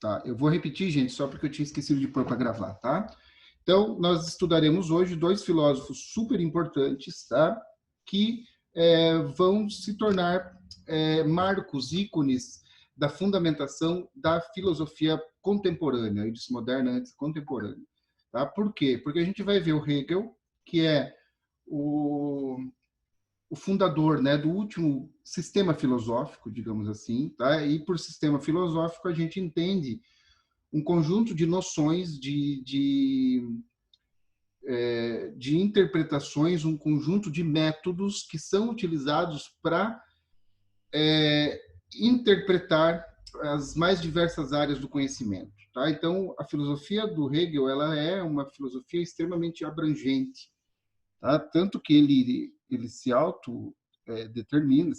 Tá, eu vou repetir, gente, só porque eu tinha esquecido de pôr para gravar, tá? Então, nós estudaremos hoje dois filósofos super importantes, tá? Que vão se tornar marcos, ícones da fundamentação da filosofia contemporânea, eu disse moderna antes, contemporânea. Tá? Por quê? Porque a gente vai ver o Hegel, que é o fundador, né, do último sistema filosófico, digamos assim, tá? E por sistema filosófico a gente entende um conjunto de noções, de interpretações, um conjunto de métodos que são utilizados para interpretar as mais diversas áreas do conhecimento. Tá? Então, a filosofia do Hegel ela é uma filosofia extremamente abrangente, tá? Tanto que ele se autodetermina,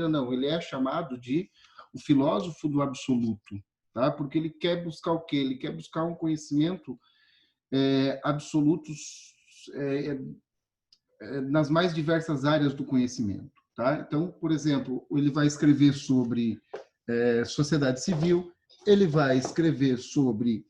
não, ele é chamado de o filósofo do absoluto, tá? Porque ele quer buscar o quê? Ele quer buscar um conhecimento absolutos nas mais diversas áreas do conhecimento, tá? Então, por exemplo, ele vai escrever sobre sociedade civil, ele vai escrever sobre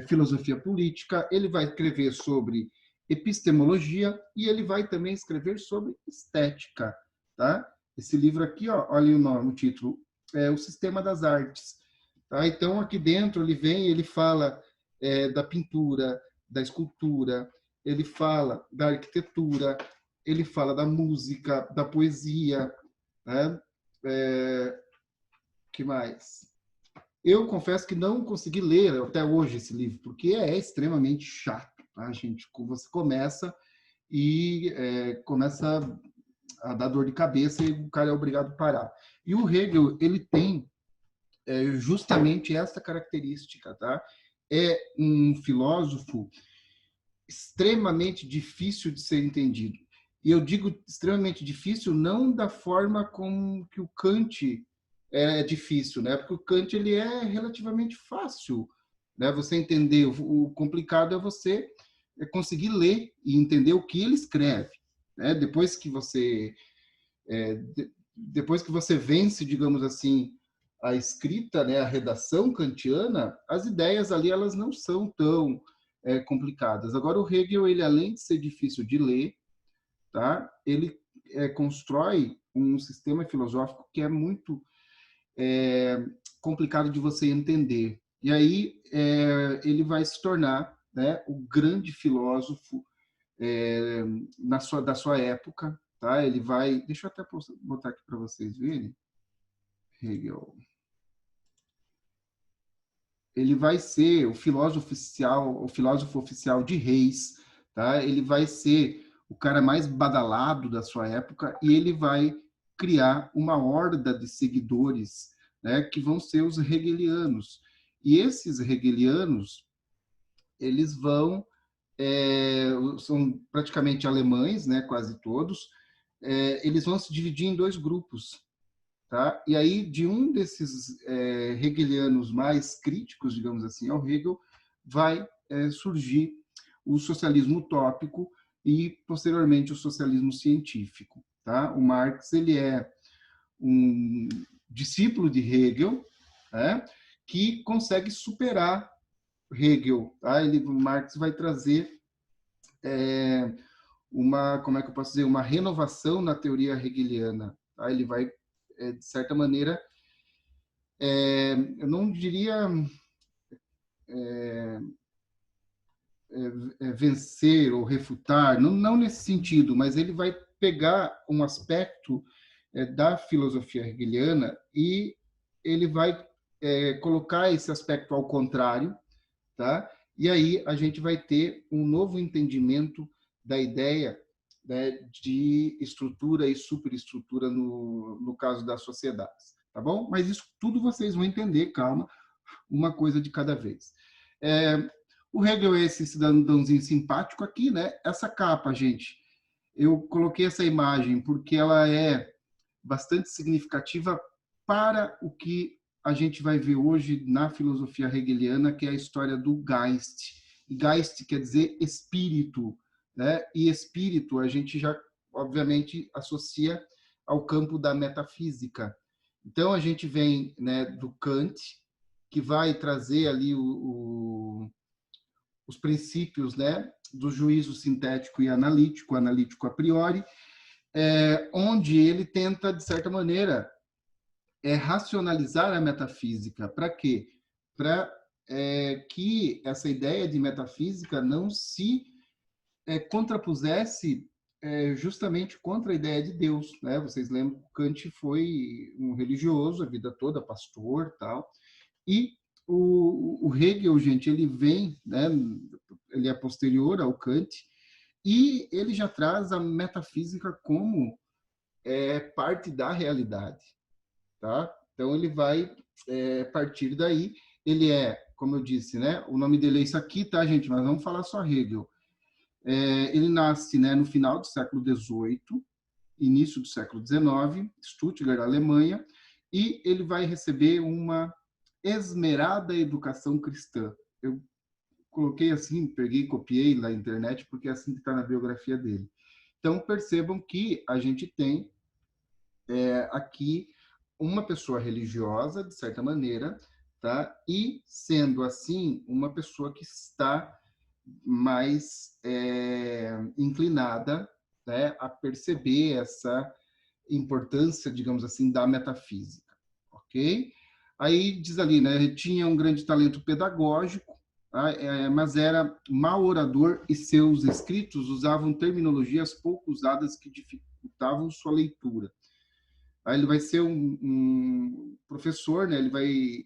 filosofia política, ele vai escrever sobre epistemologia e ele vai também escrever sobre estética, tá? Esse livro aqui, ó, olha o nome, o título, é O Sistema das Artes, tá? Então, aqui dentro ele vem, ele fala da pintura, da escultura, ele fala da arquitetura, ele fala da música, da poesia, né? Que mais? Eu confesso que não consegui ler até hoje esse livro, porque é extremamente chato, tá, gente? Você começa e começa a dar dor de cabeça e o cara é obrigado a parar. E o Hegel, ele tem justamente essa característica, tá? É um filósofo extremamente difícil de ser entendido. E eu digo extremamente difícil não da forma como que o Kant é difícil, né? Porque o Kant ele é relativamente fácil, né? Você entender. O complicado é você conseguir ler e entender o que ele escreve, né? Depois que você vence, digamos assim, a escrita, né, a redação kantiana, as ideias ali elas não são tão complicadas. Agora o Hegel, ele além de ser difícil de ler, tá? Ele constrói um sistema filosófico que é muito complicado de você entender. E aí ele vai se tornar, né, o grande filósofo da sua época, tá? Ele vai, deixa eu até botar aqui para vocês verem. Hegel. Ele vai ser o filósofo oficial de Reis, tá? Ele vai ser o cara mais badalado da sua época e ele vai criar uma horda de seguidores, né, que vão ser os hegelianos. E esses hegelianos, eles são praticamente alemães, né, quase todos, eles vão se dividir em dois grupos, tá? E aí, de um desses hegelianos mais críticos, digamos assim, ao Hegel, vai surgir o socialismo utópico e, posteriormente, o socialismo científico. Tá? O Marx ele é um discípulo de Hegel, né, que consegue superar Hegel. Tá? O Marx vai trazer como é que eu posso dizer, uma renovação na teoria hegeliana. Tá? Ele vai, de certa maneira, eu não diria vencer ou refutar, não nesse sentido, mas ele vai pegar um aspecto da filosofia hegeliana e ele vai colocar esse aspecto ao contrário, tá? E aí a gente vai ter um novo entendimento da ideia, né, de estrutura e superestrutura no caso das sociedades, tá bom? Mas isso tudo vocês vão entender, calma, uma coisa de cada vez. O Hegel é esse cidadãozinho simpático aqui, né? Essa capa, gente, eu coloquei essa imagem porque ela é bastante significativa para o que a gente vai ver hoje na filosofia hegeliana, que é a história do Geist. E Geist quer dizer espírito, né? E espírito a gente já, obviamente, associa ao campo da metafísica. Então, a gente vem, né, do Kant, que vai trazer ali os princípios, né, do juízo sintético e analítico, analítico a priori, onde ele tenta, de certa maneira, racionalizar a metafísica. Para quê? Para que essa ideia de metafísica não se contrapusesse justamente contra a ideia de Deus, né? Vocês lembram que Kant foi um religioso a vida toda, pastor, tal, e o Hegel, gente, ele vem, né? Ele é posterior ao Kant e ele já traz a metafísica como parte da realidade, tá? Então ele vai partir daí. Ele como eu disse, né? O nome dele é isso aqui, tá, gente? Mas vamos falar só Hegel. Ele nasce, né, no final do século XVIII, início do século XIX, Stuttgart, Alemanha, e ele vai receber uma esmerada educação cristã. Eu coloquei assim, peguei e copiei na internet, porque é assim que está na biografia dele. Então, percebam que a gente tem aqui uma pessoa religiosa, de certa maneira, tá? E, sendo assim, uma pessoa que está mais inclinada, né, a perceber essa importância, digamos assim, da metafísica, ok? Aí diz ali, né, ele tinha um grande talento pedagógico, tá? Mas era mau orador e seus escritos usavam terminologias pouco usadas que dificultavam sua leitura. Aí ele vai ser um professor, né, ele vai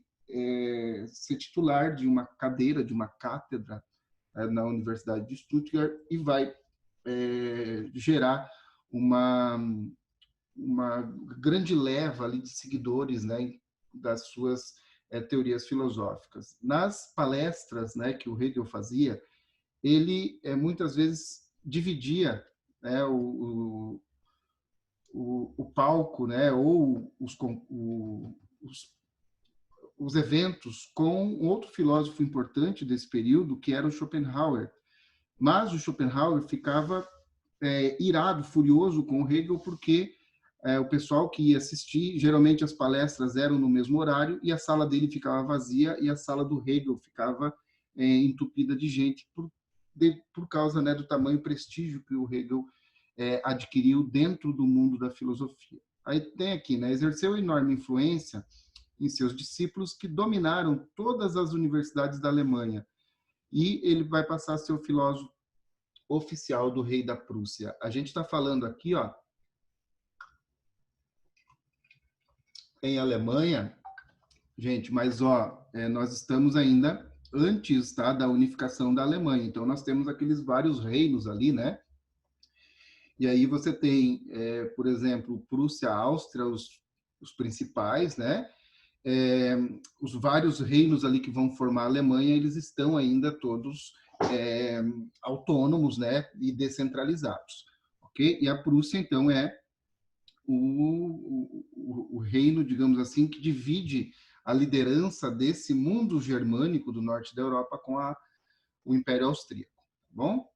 ser titular de uma cadeira, de uma cátedra na Universidade de Stuttgart e vai gerar uma grande leva ali de seguidores, né, das suas teorias filosóficas. Nas palestras, né, que o Hegel fazia, ele muitas vezes dividia, né, o palco, né, ou os eventos com outro filósofo importante desse período, que era o Schopenhauer. Mas o Schopenhauer ficava irado, furioso com o Hegel, porque o pessoal que ia assistir, geralmente as palestras eram no mesmo horário e a sala dele ficava vazia e a sala do Hegel ficava entupida de gente por causa, né, do tamanho prestígio que o Hegel adquiriu dentro do mundo da filosofia. Aí tem aqui, né, exerceu enorme influência em seus discípulos que dominaram todas as universidades da Alemanha, e ele vai passar a ser o filósofo oficial do rei da Prússia. A gente está falando aqui, ó, em Alemanha, gente, mas ó, nós estamos ainda antes, tá, da unificação da Alemanha. Então nós temos aqueles vários reinos ali, né? E aí você tem, por exemplo, Prússia, Áustria, os principais, né? Os vários reinos ali que vão formar a Alemanha, eles estão ainda todos autônomos, né, e descentralizados, ok? E a Prússia, então, é o reino, digamos assim, que divide a liderança desse mundo germânico do norte da Europa com o Império Austríaco, tá bom?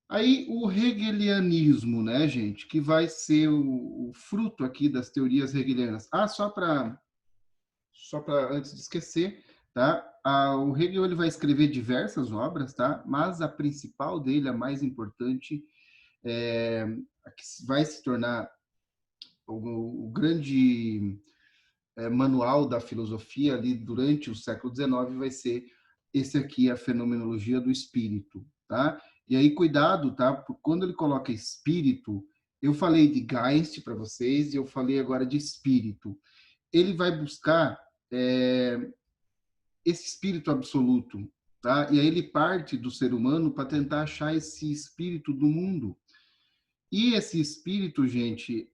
Aí o hegelianismo, né, gente, que vai ser o fruto aqui das teorias hegelianas. Só para antes de esquecer, tá? O Hegel ele vai escrever diversas obras, tá? Mas a principal dele, a mais importante, a que vai se tornar o grande manual da filosofia ali durante o século XIX vai ser esse aqui, a Fenomenologia do Espírito, tá? E aí cuidado, tá? Porque quando ele coloca espírito, eu falei de Geist para vocês e eu falei agora de espírito. Ele vai buscar esse espírito absoluto, tá? E aí ele parte do ser humano para tentar achar esse espírito do mundo. E esse espírito, gente,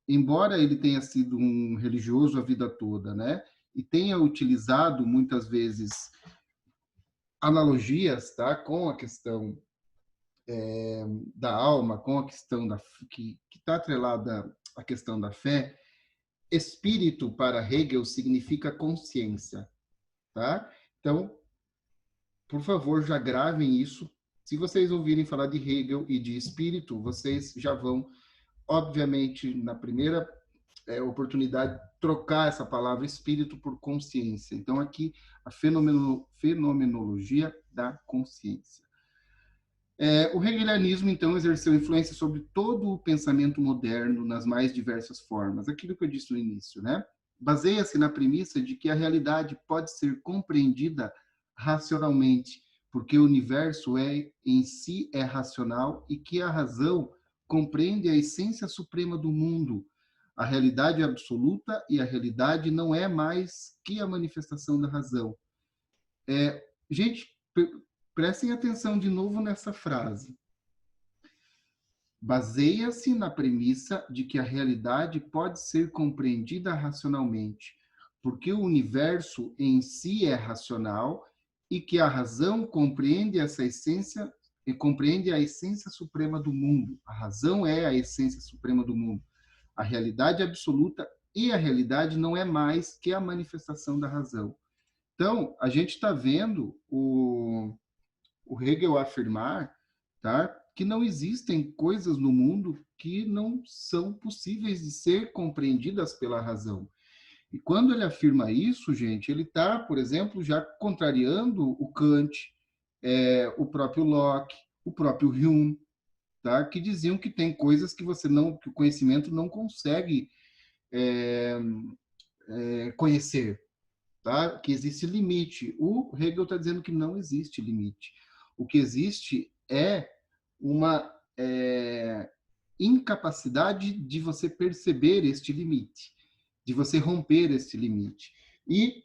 embora ele tenha sido um religioso a vida toda, né? E tenha utilizado muitas vezes analogias, tá? Com a questão da alma, com a questão que está atrelada à questão da fé. Espírito para Hegel significa consciência, tá? Então, por favor, já gravem isso. Se vocês ouvirem falar de Hegel e de espírito, vocês já vão, obviamente, na primeira oportunidade de trocar essa palavra espírito por consciência. Então, aqui, a fenomenologia da consciência. O hegelianismo, então, exerceu influência sobre todo o pensamento moderno nas mais diversas formas. Aquilo que eu disse no início, né? Baseia-se na premissa de que a realidade pode ser compreendida racionalmente, porque o universo em si é racional e que a razão compreende a essência suprema do mundo. A realidade é absoluta e a realidade não é mais que a manifestação da razão. Gente, prestem atenção de novo nessa frase. Baseia-se na premissa de que a realidade pode ser compreendida racionalmente, porque o universo em si é racional e que a razão compreende essa essência e compreende a essência suprema do mundo. A razão é a essência suprema do mundo. A realidade absoluta e a realidade não é mais que a manifestação da razão. Então, a gente está vendo o Hegel afirmar, tá, que não existem coisas no mundo que não são possíveis de ser compreendidas pela razão. E quando ele afirma isso, gente, ele está, por exemplo, já contrariando o Kant, o próprio Locke, o próprio Hume, tá, que diziam que tem coisas que que o conhecimento não consegue conhecer, tá? Que existe limite. O Hegel está dizendo que não existe limite. O que existe é uma incapacidade de você perceber este limite, de você romper este limite. E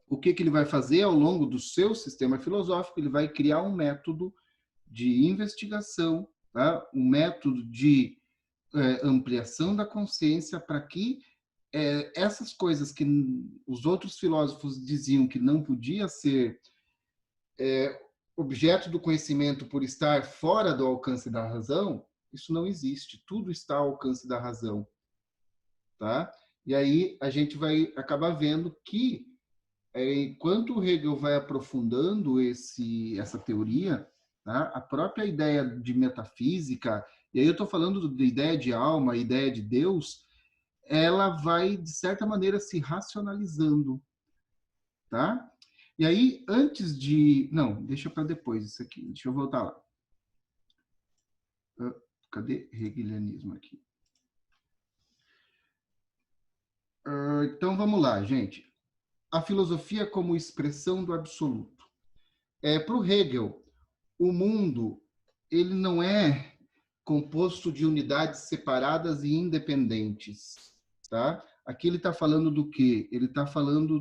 o que ele vai fazer ao longo do seu sistema filosófico? Ele vai criar um método de investigação, tá? Um método de ampliação da consciência para que essas coisas que os outros filósofos diziam que não podia ser objeto do conhecimento por estar fora do alcance da razão, isso não existe. Tudo está ao alcance da razão, tá? E aí a gente vai acabar vendo que enquanto o Hegel vai aprofundando essa teoria, tá? A própria ideia de metafísica, e aí eu estou falando da ideia de alma, ideia de Deus, ela vai, de certa maneira, se racionalizando, tá? E aí, antes de... Não, deixa para depois isso aqui. Deixa eu voltar lá. Cadê hegelianismo aqui? Então, vamos lá, gente. A filosofia como expressão do absoluto. Para o Hegel, o mundo ele não é composto de unidades separadas e independentes, tá? Aqui ele está falando do quê? Ele está falando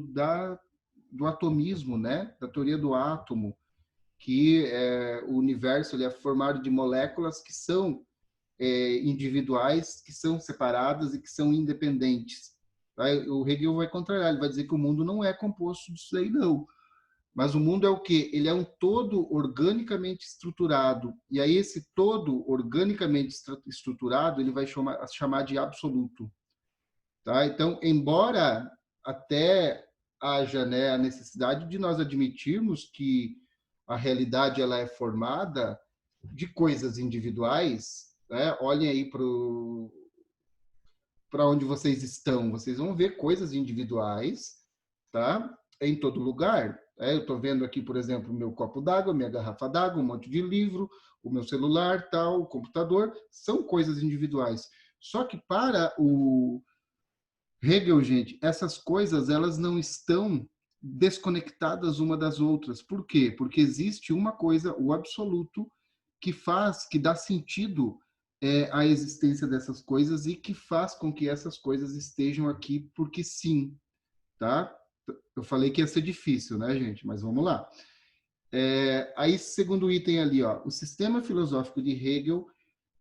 do atomismo, né? Da teoria do átomo, que o universo ele é formado de moléculas que são individuais, que são separadas e que são independentes. Tá? O Hegel vai contrariar, ele vai dizer que o mundo não é composto disso aí, não. Mas o mundo é o quê? Ele é um todo organicamente estruturado. E aí esse todo organicamente estruturado, ele vai chamar de absoluto. Tá? Então, embora até haja, né, a necessidade de nós admitirmos que a realidade ela é formada de coisas individuais, né? Olhem aí para onde vocês estão, vocês vão ver coisas individuais, tá? Em todo lugar. Eu estou vendo aqui, por exemplo, o meu copo d'água, minha garrafa d'água, um monte de livro, o meu celular, tal, o computador, são coisas individuais. Só que para o Hegel, gente, essas coisas elas não estão desconectadas uma das outras. Por quê? Porque existe uma coisa, o absoluto, que dá sentido à existência dessas coisas e que faz com que essas coisas estejam aqui porque sim, tá? Eu falei que ia ser difícil, né, gente? Mas vamos lá. Aí, segundo item ali, ó, o sistema filosófico de Hegel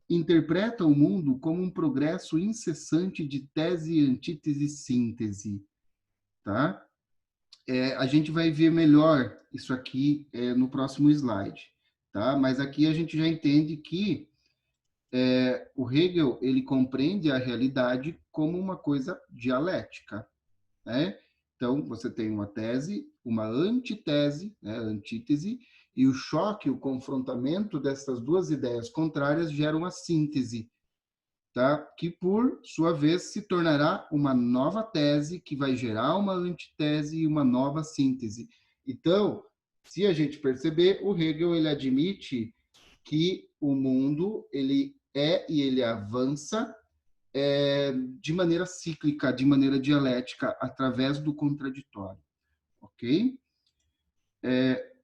interpreta o mundo como um progresso incessante de tese, antítese e síntese, tá? A gente vai ver melhor isso aqui no próximo slide, tá? Mas aqui a gente já entende que o Hegel ele compreende a realidade como uma coisa dialética, né? Então você tem uma tese, uma antitese, né, antítese, e o choque, o confrontamento dessas duas ideias contrárias gera uma síntese. tá? Que, por sua vez, se tornará uma nova tese, que vai gerar uma antitese e uma nova síntese. Então, se a gente perceber, o Hegel ele admite que o mundo ele é e ele avança de maneira cíclica, de maneira dialética, através do contraditório, ok?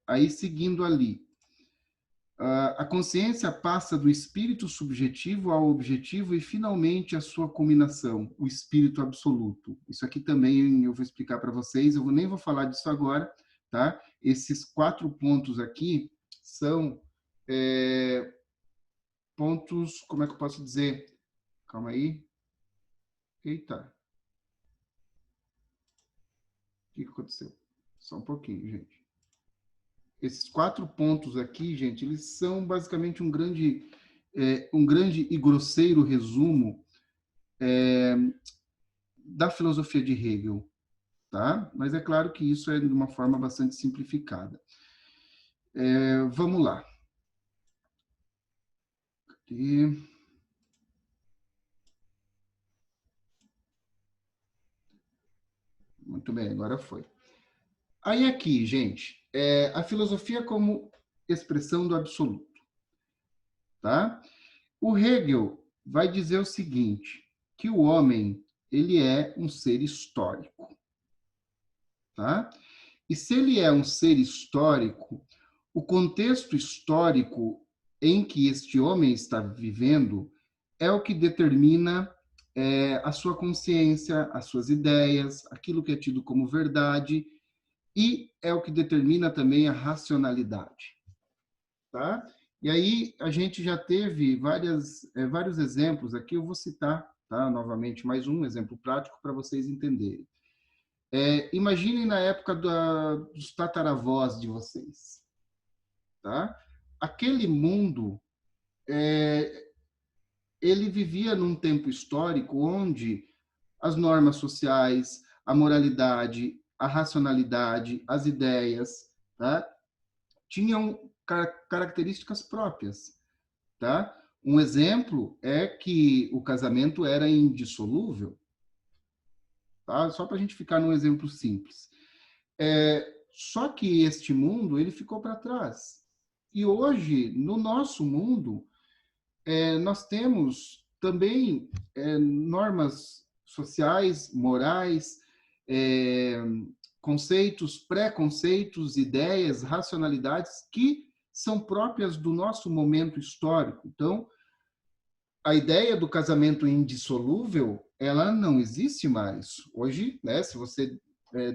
Aí, seguindo ali, a consciência passa do espírito subjetivo ao objetivo e, finalmente, a sua culminação, o espírito absoluto. Isso aqui também eu vou explicar para vocês, eu nem vou falar disso agora, tá? Esses 4 pontos aqui são pontos, como é que eu posso dizer? Calma aí. Eita. O que aconteceu? Só um pouquinho, gente. Esses 4 pontos aqui, gente, eles são basicamente um grande e grosseiro resumo da filosofia de Hegel, tá? Mas é claro que isso é de uma forma bastante simplificada. Vamos lá. Cadê? Muito bem, agora foi. Aí aqui, gente, a filosofia como expressão do absoluto, tá? O Hegel vai dizer o seguinte, que o homem, ele é um ser histórico, tá? E se ele é um ser histórico, o contexto histórico em que este homem está vivendo é o que determina a sua consciência, as suas ideias, aquilo que é tido como verdade, e é o que determina também a racionalidade, tá? E aí a gente já teve vários exemplos aqui, eu vou citar, tá? Novamente, mais um exemplo prático para vocês entenderem. Imaginem na época dos tataravós de vocês, tá? Aquele mundo, ele vivia num tempo histórico onde as normas sociais, a moralidade, a racionalidade, as ideias, tá? Tinham características próprias, tá? Um exemplo é que o casamento era indissolúvel, tá? Só para a gente ficar num exemplo simples. Só que este mundo ele ficou para trás. E hoje, no nosso mundo, nós temos também normas sociais, morais, conceitos, preconceitos, ideias, racionalidades que são próprias do nosso momento histórico. Então, a ideia do casamento indissolúvel, ela não existe mais. Hoje, né, se você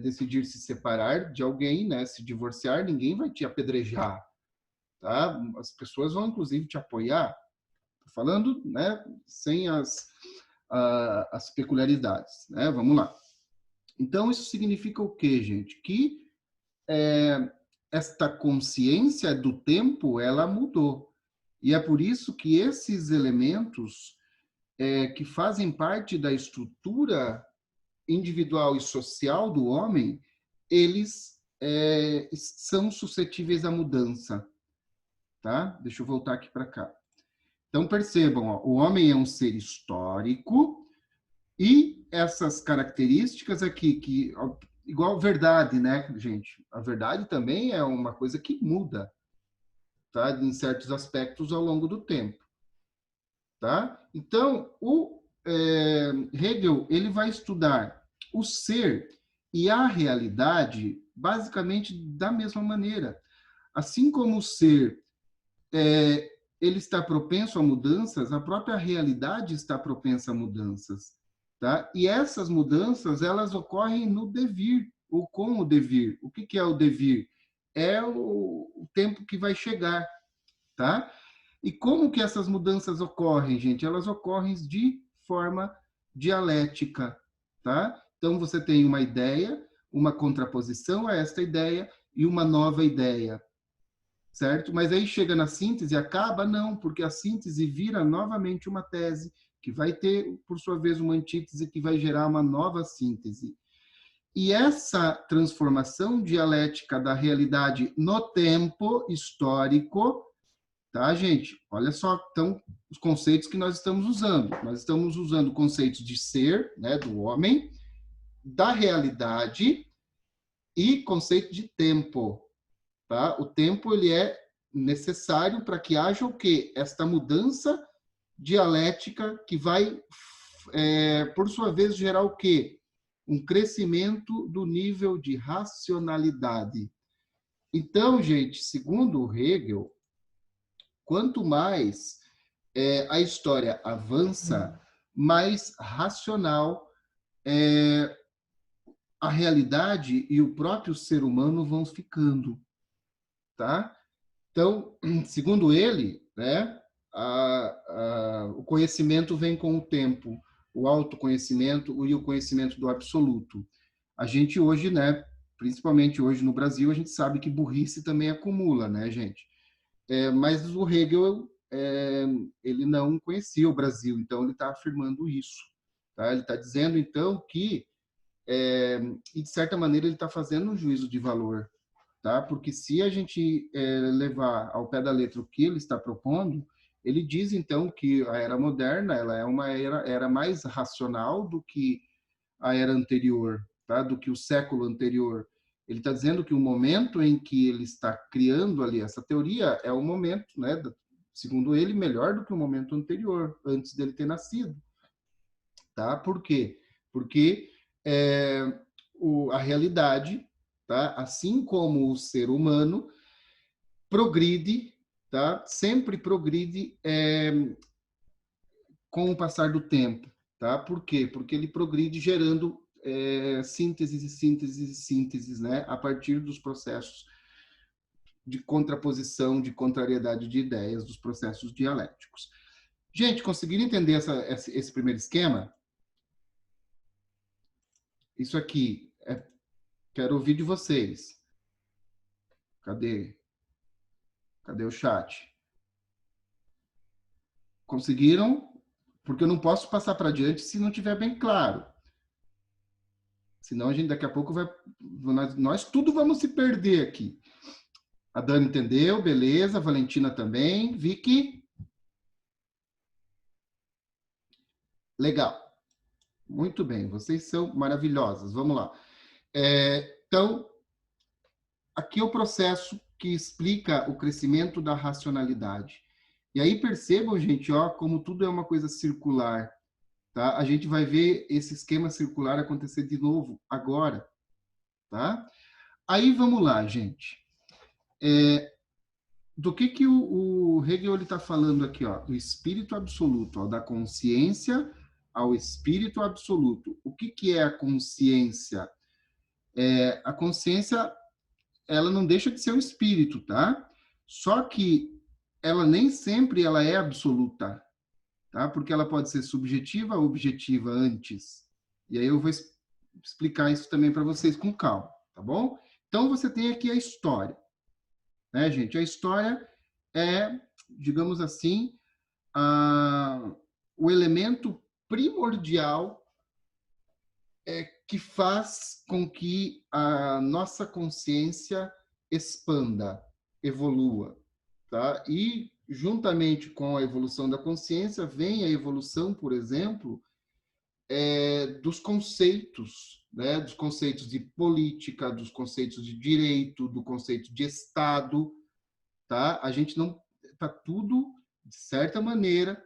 decidir se separar de alguém, né, se divorciar, ninguém vai te apedrejar, tá? As pessoas vão, inclusive, te apoiar. Tô falando, né, sem as peculiaridades, né? Vamos lá. Então, isso significa o quê, gente? Que esta consciência do tempo, ela mudou. E é por isso que esses elementos que fazem parte da estrutura individual e social do homem, eles são suscetíveis à mudança, tá? Deixa eu voltar aqui para cá. Então, percebam, ó, o homem é um ser histórico e essas características aqui, igual verdade, né, gente? A verdade também é uma coisa que muda, tá? Em certos aspectos ao longo do tempo, tá? Então, o Hegel, ele vai estudar o ser e a realidade basicamente da mesma maneira. Assim como o ser ele está propenso a mudanças, a própria realidade está propensa a mudanças, tá? E essas mudanças, elas ocorrem no devir, ou com o devir. O que é o devir? É o tempo que vai chegar, tá? E como que essas mudanças ocorrem, gente? Elas ocorrem de forma dialética, tá? Então, você tem uma ideia, uma contraposição a esta ideia e uma nova ideia, certo? Mas aí chega na síntese, acaba? Não, porque a síntese vira novamente uma tese, que vai ter, por sua vez, uma antítese que vai gerar uma nova síntese. E essa transformação dialética da realidade no tempo histórico Tá, gente? Olha só, então, os conceitos que nós estamos usando. Nós estamos usando conceitos de ser, né, do homem, da realidade e conceito de tempo, tá? O tempo, ele é necessário para que haja o quê? Esta mudança dialética que vai, por sua vez, gerar o quê? Um crescimento do nível de racionalidade. Então, gente, segundo o Hegel, quanto mais a história avança, mais racional a realidade e o próprio ser humano vão ficando, tá? Então, segundo ele, né, o conhecimento vem com o tempo, o autoconhecimento e o conhecimento do absoluto. A gente hoje, né, principalmente hoje no Brasil, a gente sabe que burrice também acumula, né, gente? Mas o Hegel, ele não conhecia o Brasil, então ele está afirmando isso. Tá? Ele está dizendo, então, que, e de certa maneira, ele está fazendo um juízo de valor. Tá? Porque se a gente levar ao pé da letra o que ele está propondo, ele diz, então, que a era moderna ela é uma era mais racional do que a era anterior, tá? Do que o século anterior. Ele está dizendo que o momento em que ele está criando ali essa teoria é o momento, né, segundo ele, melhor do que o momento anterior, antes dele ter nascido. Tá? Por quê? Porque a realidade, tá? Assim como o ser humano, progride, tá? Sempre progride com o passar do tempo. Tá? Por quê? Porque ele progride gerando sínteses e sínteses e sínteses, né? A partir dos processos de contraposição, de contrariedade de ideias, dos processos dialéticos. Gente, conseguiram entender esse primeiro esquema? Isso aqui, quero ouvir de vocês. Cadê? Cadê o chat? Conseguiram? Porque eu não posso passar para diante se não tiver bem claro. Senão a gente daqui a pouco vai... Nós tudo vamos se perder aqui. A Dani entendeu, beleza. A Valentina também. Vicky? Legal. Muito bem, vocês são maravilhosas. Vamos lá. Então, aqui é o processo que explica o crescimento da racionalidade. E aí percebam, gente, ó, como tudo é uma coisa circular. Tá? A gente vai ver esse esquema circular acontecer de novo agora. Tá? Aí vamos lá, gente. Do que o Hegel está falando aqui? Ó? Do espírito absoluto, ó, da consciência ao espírito absoluto. O que é a consciência? A consciência, ela não deixa de ser um espírito, tá? Só que ela nem sempre ela é absoluta, tá? Porque ela pode ser subjetiva ou objetiva antes. E aí eu vou explicar isso também para vocês com calma, tá bom? Então você tem aqui a história, né, gente? A história é, digamos assim, o elemento primordial que faz com que a nossa consciência expanda, evolua, tá? E juntamente com a evolução da consciência vem a evolução, por exemplo, dos conceitos, né? Dos conceitos de política, dos conceitos de direito, do conceito de Estado, tá? A gente não tá tudo de certa maneira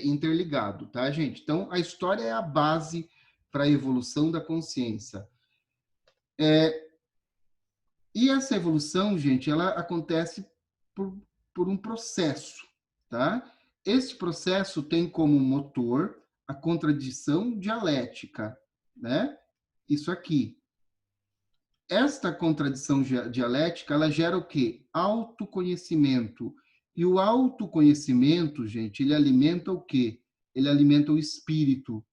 interligado, tá, gente? Então a história é a base para a evolução da consciência. E essa evolução, gente, ela acontece por um processo, tá? Esse processo tem como motor a contradição dialética, né? Isso aqui. Esta contradição dialética, ela gera o quê? Autoconhecimento. E o autoconhecimento, gente, ele alimenta o quê? Ele alimenta o espírito,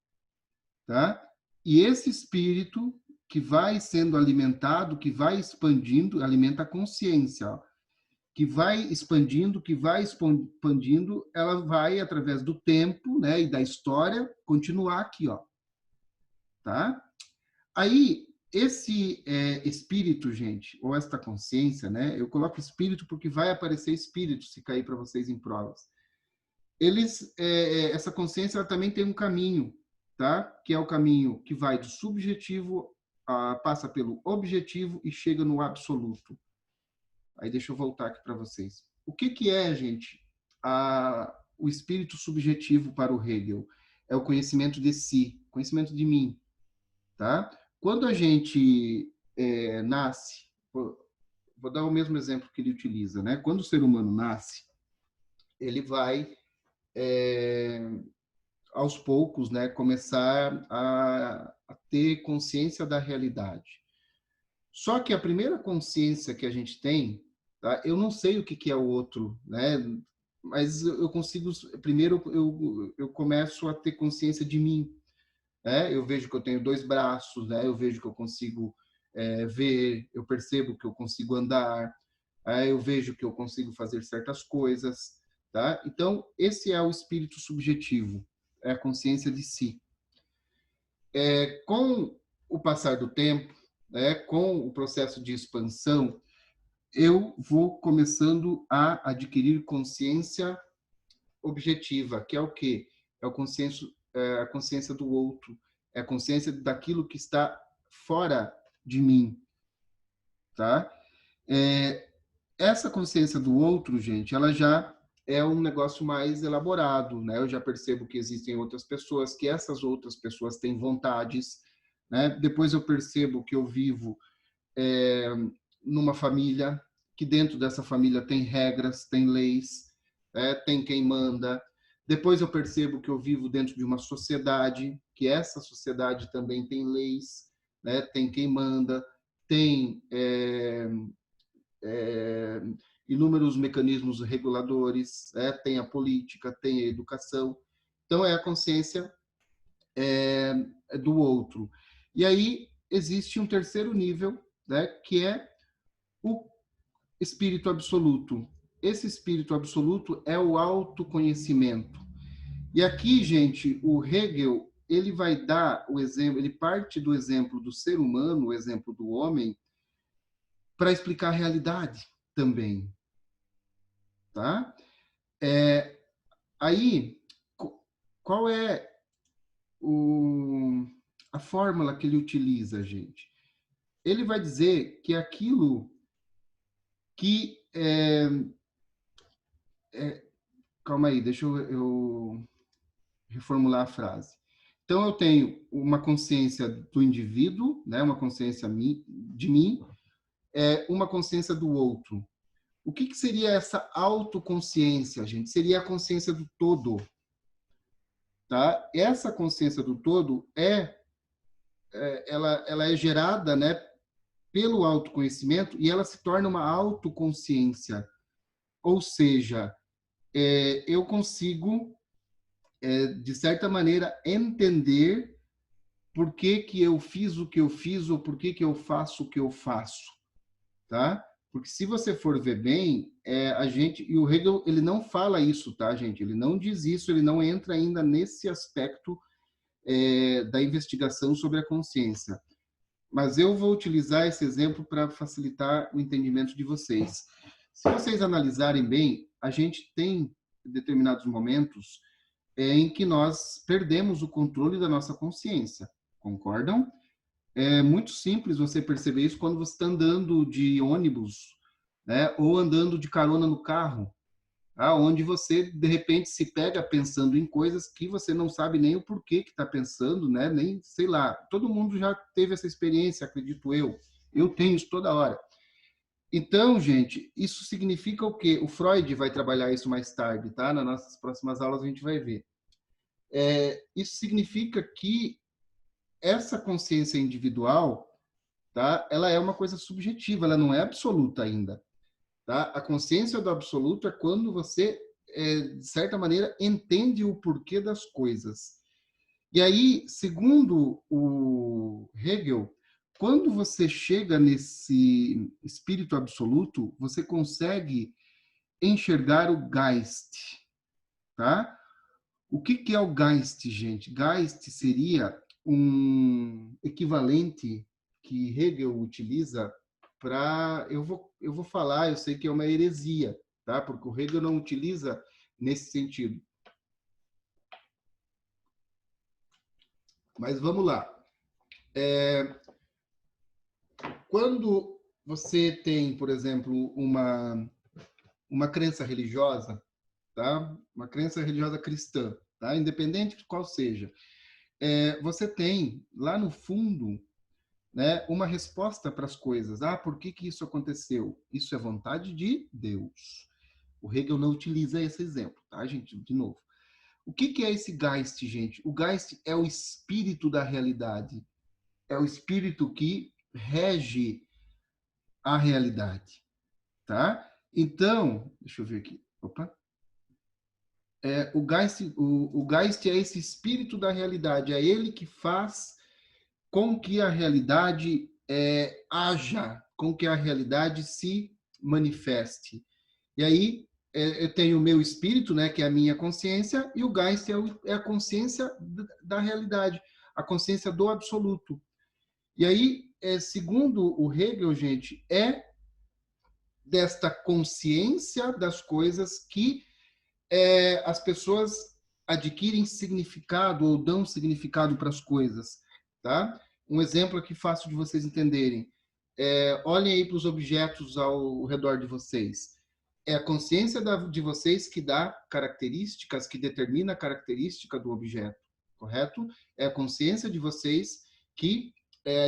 tá? E esse espírito que vai sendo alimentado, que vai expandindo, alimenta a consciência, ó, que vai expandindo, ela vai, através do tempo, né, e da história, continuar aqui, ó. Tá? Aí, esse espírito, gente, ou esta consciência, né? Eu coloco espírito porque vai aparecer espírito se cair para vocês em provas. Essa consciência ela também tem um caminho, tá? Que é o caminho que vai do subjetivo, passa pelo objetivo e chega no absoluto. Aí deixa eu voltar aqui para vocês. O que é, gente, o espírito subjetivo para o Hegel? É o conhecimento de si, conhecimento de mim, tá? Quando a gente nasce, vou dar o mesmo exemplo que ele utiliza, né? Quando o ser humano nasce, ele vai aos poucos, né, começar a ter consciência da realidade. Só que a primeira consciência que a gente tem, tá? Eu não sei o que é o outro, né? Mas eu consigo, primeiro eu começo a ter consciência de mim, né? Eu vejo que eu tenho 2 braços, né? Eu vejo que eu consigo ver, eu percebo que eu consigo andar, eu vejo que eu consigo fazer certas coisas, tá? Então, esse é o espírito subjetivo, é a consciência de si. Com o passar do tempo, né, com o processo de expansão, eu vou começando a adquirir consciência objetiva, que é o quê? É a consciência do outro, é a consciência daquilo que está fora de mim, tá? Essa consciência do outro, gente, ela já é um negócio mais elaborado, né? Eu já percebo que existem outras pessoas, que essas outras pessoas têm vontades, né? Depois eu percebo que eu vivo numa família, que dentro dessa família tem regras, tem leis, tem quem manda. Depois eu percebo que eu vivo dentro de uma sociedade, que essa sociedade também tem leis, né? Tem quem manda, tem inúmeros mecanismos reguladores, tem a política, tem a educação. Então, é a consciência do outro. E aí existe um terceiro nível, né, que é o espírito absoluto. Esse espírito absoluto é o autoconhecimento. E aqui, gente, o Hegel, ele vai dar o exemplo, ele parte do exemplo do ser humano, o exemplo do homem, para explicar a realidade também, tá? Aí, qual é o, a fórmula que ele utiliza, gente? Ele vai dizer que aquilo que calma aí, deixa eu reformular a frase. Então, eu tenho uma consciência do indivíduo, né, uma consciência de mim, uma consciência do outro. O que seria essa autoconsciência, gente? Seria a consciência do todo. Tá? Essa consciência do todo ela é gerada, né, pelo autoconhecimento e ela se torna uma autoconsciência. Ou seja, eu consigo, de certa maneira, entender por que eu fiz o que eu fiz ou por que eu faço o que eu faço, tá? Porque se você for ver bem, a gente, e o Hegel, ele não fala isso, tá, gente? Ele não diz isso, ele não entra ainda nesse aspecto da investigação sobre a consciência. Mas eu vou utilizar esse exemplo para facilitar o entendimento de vocês. Se vocês analisarem bem, a gente tem determinados momentos em que nós perdemos o controle da nossa consciência. Concordam? É muito simples você perceber isso quando você está andando de ônibus, né? Ou andando de carona no carro, onde você, de repente, se pega pensando em coisas que você não sabe nem o porquê que está pensando, né? Nem, sei lá, todo mundo já teve essa experiência, acredito eu. Eu tenho isso toda hora. Então, gente, isso significa o quê? O Freud vai trabalhar isso mais tarde, tá? Nas nossas próximas aulas a gente vai ver. Isso significa que essa consciência individual, tá? Ela é uma coisa subjetiva, ela não é absoluta ainda. Tá? A consciência do absoluto é quando você, de certa maneira, entende o porquê das coisas. E aí, segundo o Hegel, quando você chega nesse espírito absoluto, você consegue enxergar o Geist, tá? O que é o Geist, gente? Geist seria um equivalente que Hegel utiliza para... Eu vou falar, eu sei que é uma heresia, tá? Porque o Hegel não utiliza nesse sentido. Mas vamos lá. Quando você tem, por exemplo, uma crença religiosa, tá? Uma crença religiosa cristã, tá? Independente de qual seja, você tem lá no fundo, né, uma resposta para as coisas. Ah, por que que isso aconteceu? Isso é vontade de Deus. O Hegel não utiliza esse exemplo, tá, gente? De novo. O que que é esse Geist, gente? O Geist é o espírito da realidade. É o espírito que rege a realidade, tá? Então, deixa eu ver aqui. Opa. O Geist é esse espírito da realidade. É ele que faz com que a realidade haja, com que a realidade se manifeste. E aí eu tenho o meu espírito, né, que é a minha consciência, e o Geist é a consciência da realidade, a consciência do absoluto. E aí, segundo o Hegel, gente, é desta consciência das coisas que as pessoas adquirem significado ou dão significado para as coisas, tá? Um exemplo aqui fácil de vocês entenderem. Olhem aí para os objetos ao redor de vocês. É a consciência de vocês que dá características, que determina a característica do objeto, correto? É a consciência de vocês que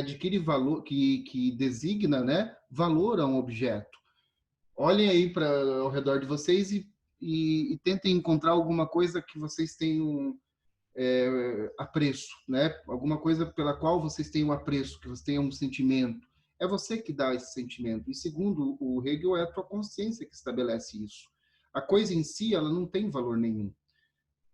adquire valor, que designa, né, valor a um objeto. Olhem aí ao redor de vocês e tentem encontrar alguma coisa que vocês tenham apreço, né? Alguma coisa pela qual vocês tenham apreço, que vocês tenham um sentimento. É você que dá esse sentimento. E segundo o Hegel, é a tua consciência que estabelece isso. A coisa em si, ela não tem valor nenhum,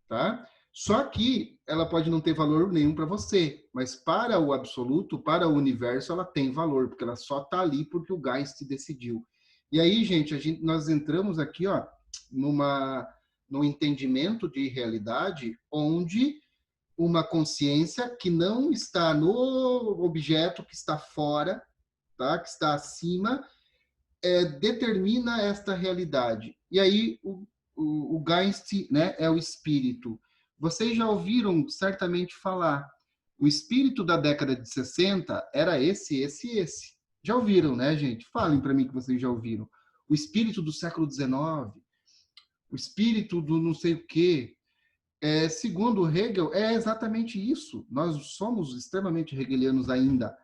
tá? Só que ela pode não ter valor nenhum para você, mas para o absoluto, para o universo, ela tem valor, porque ela só está ali porque o Geist decidiu. E aí, gente, nós entramos aqui, ó, num entendimento de realidade onde uma consciência que não está no objeto, que está fora, tá? Que está acima, determina esta realidade. E aí o Geist, né, é o espírito. Vocês já ouviram certamente falar. O espírito da década de 60 era esse. Já ouviram, né, gente? Falem para mim que vocês já ouviram. O espírito do século XIX, o espírito do não sei o quê. Segundo Hegel, é exatamente isso. Nós somos extremamente hegelianos ainda.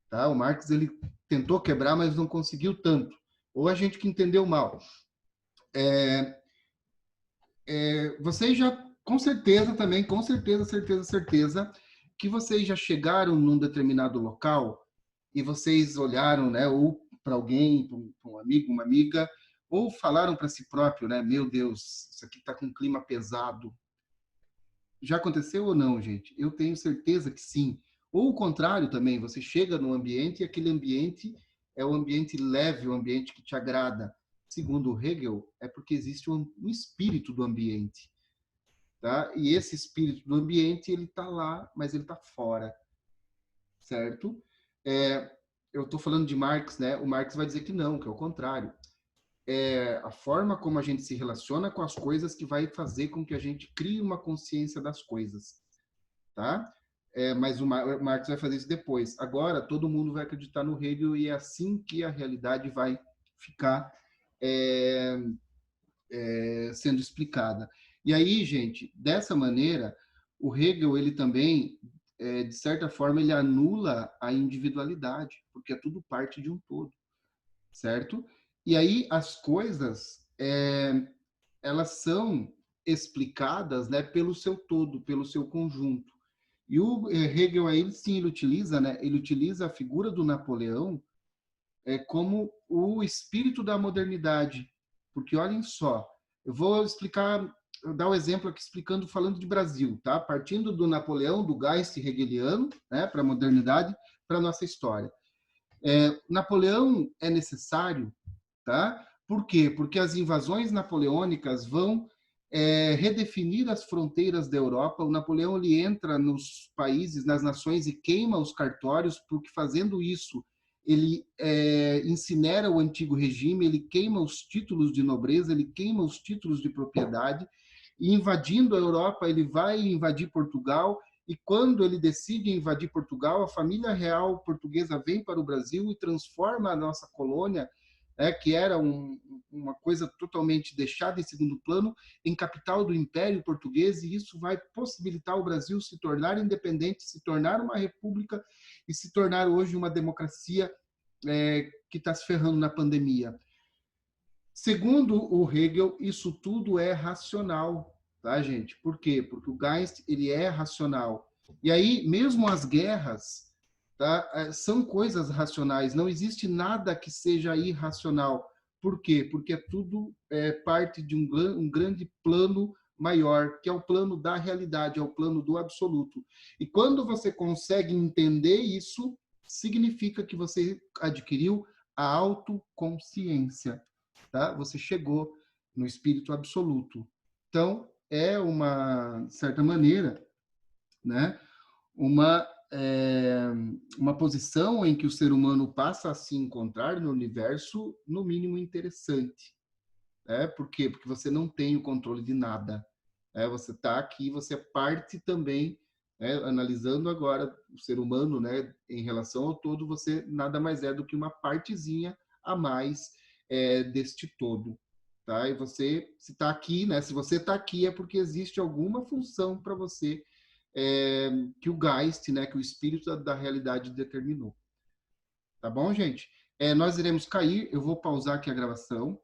Tá? O Marx ele tentou quebrar, mas não conseguiu tanto. Ou a gente que entendeu mal. Vocês já, com certeza também, com certeza, que vocês já chegaram num determinado local e vocês olharam, né, ou para alguém, para um amigo, uma amiga, ou falaram para si próprio, né, meu Deus, isso aqui está com um clima pesado. Já aconteceu ou não, gente? Eu tenho certeza que sim. Ou o contrário também, você chega num ambiente e aquele ambiente é um ambiente leve, um ambiente que te agrada. Segundo Hegel, é porque existe um espírito do ambiente, tá? E esse espírito do ambiente, ele está lá, mas ele está fora, certo? Eu estou falando de Marx, né? O Marx vai dizer que não, que é o contrário. A forma como a gente se relaciona com as coisas que vai fazer com que a gente crie uma consciência das coisas, tá? Mas o Marx vai fazer isso depois. Agora, todo mundo vai acreditar no Hegel e é assim que a realidade vai ficar sendo explicada. E aí, gente, dessa maneira, o Hegel, ele também, de certa forma, ele anula a individualidade, porque é tudo parte de um todo, certo? E aí as coisas, elas são explicadas, né, pelo seu todo, pelo seu conjunto. E o Hegel aí sim ele utiliza, né, ele utiliza a figura do Napoleão como o espírito da modernidade, porque olhem só, eu vou explicar, dar o exemplo aqui explicando, falando de Brasil, tá? Partindo do Napoleão, do Geist hegeliano, né, para a modernidade, para a nossa história. Napoleão é necessário, tá? Por quê? Porque as invasões napoleônicas vão redefinir as fronteiras da Europa. O Napoleão ele entra nos países, nas nações e queima os cartórios, porque fazendo isso ele incinera o antigo regime, ele queima os títulos de nobreza, ele queima os títulos de propriedade, e invadindo a Europa, ele vai invadir Portugal, e quando ele decide invadir Portugal, a família real portuguesa vem para o Brasil e transforma a nossa colônia, que era uma coisa totalmente deixada em segundo plano, em capital do Império Português, e isso vai possibilitar o Brasil se tornar independente, se tornar uma república e se tornar hoje uma democracia que está se ferrando na pandemia. Segundo o Hegel, isso tudo é racional, tá, gente? Por quê? Porque o Geist, ele é racional. E aí, mesmo as guerras, tá, são coisas racionais. Não existe nada que seja irracional. Por quê? Porque tudo parte de um grande plano maior, que é o plano da realidade, é o plano do absoluto. E quando você consegue entender isso, significa que você adquiriu a autoconsciência. Tá? Você chegou no espírito absoluto. Então, é uma, de certa maneira, né, uma posição em que o ser humano passa a se encontrar no universo, no mínimo interessante. Por quê? Porque você não tem o controle de nada. Você está aqui, você é parte também, analisando agora o ser humano, né, em relação ao todo, você nada mais é do que uma partezinha a mais deste todo. Tá? E você, se está aqui, né, se você está aqui é porque existe alguma função para você que o Geist, né, que o espírito da realidade determinou. Tá bom, gente? Nós iremos cair, eu vou pausar aqui a gravação.